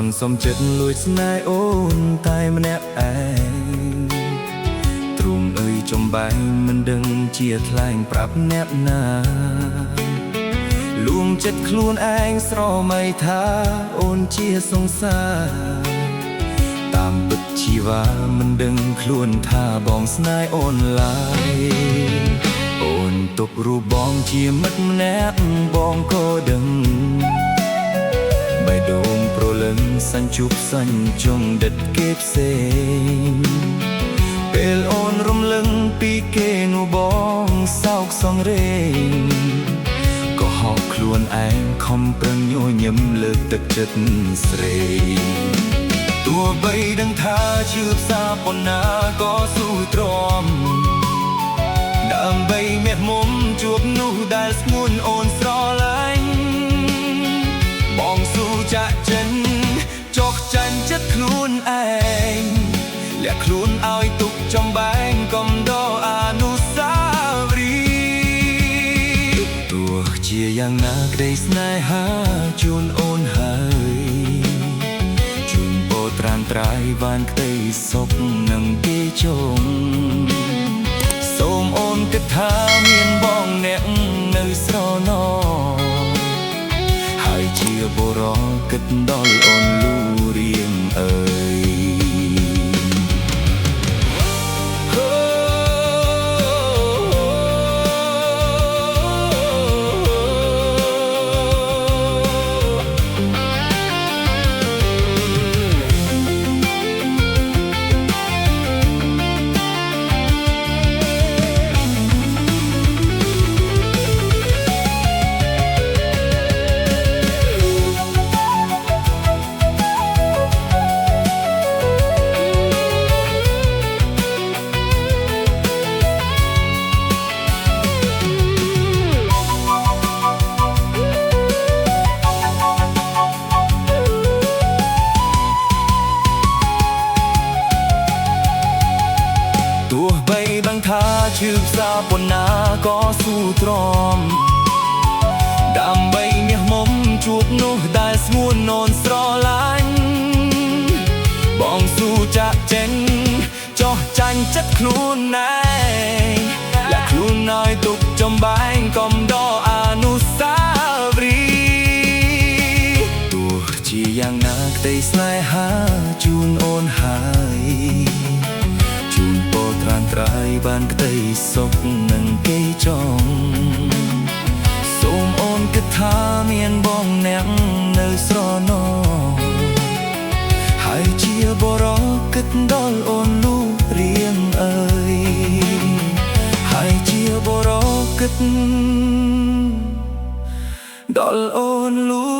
ន់សំចិត្តលួចស្នេហ៍អូនតែម្នាក់ឯងទ្រង់អើយចំបែងមិនដឹងជាថ្លែងប្រាប់អ្នកណាលួងចិត្តខ្លួនឯងស្រមៃថាអូនជាសង្សារតាមពិតជីវ៉ាមិនដឹងខ្លួនថាបងស្នេហ៍អូនឡើយអូនទុករូបបងជាមិត្តម្នាក់បងក៏ដឹងបេះដូងប្រលឹងសាញ់ជប់សាញ់ចង់ដិតគេផ្សេងពេលអូនរំលឹងពីគេនោះបងសោកសង្រេងក៏ហោកខ្លួនឯងខំប្រឹងញញឹមលើកទឹកចិត្តស្រីទោះបីដឹងថាឈឺផ្សាប៉ុណ្ណាក៏ស៊ូទ្រាំដើម្បីមាត់មុំជួបនោះដែលស្ងួនអូនស្រឡាញ់បងស៊ូចាក់ចិនចុះចាញ់ចិត្តខ្លួនឯងលាក់ខ្លួនឲ្យទុកចំបែងកំដរអនុស្សាវរីយ៍ទោះជាយ៉ាងណាក្តីស្នេហាជូនអូនហើយជូនបោត្រានត្រាយបានក្តីសុខនឹងគេជងសូមអូនគិតថាមានបងអ្នកនៅស្រណោហើយជាបុរសគិតដល់អូនលូរៀងអើយទោះបីដឹងថាឈឺផ្សាប៉ុណ្ណាក៏ស៊ូទ្រាំដើម្បីមាសមុំជួបនោះដែលស្ងួនអូនស្រឡាញ់បងស៊ូចាក់ចេញចោះចាញ់ចិត្តខ្លួនឯងលាក់ខ្លួនឲ្យទុកចំបែងកំដរអនុស្សាវរីយ៍ទោះជាយ៉ាងណាក្តីស្នេហាជូនអូនហើយត្រានត្រាយបានក្តីសុខនឹងគេចង់សូមអូនគិតថាមានបងអ្នកនៅស្រណោហើយជាបរិសុទ្ធគិតដល់អូនលូរៀងអើយហើយជាបរិសុទ្ធគិតដល់អូនលូ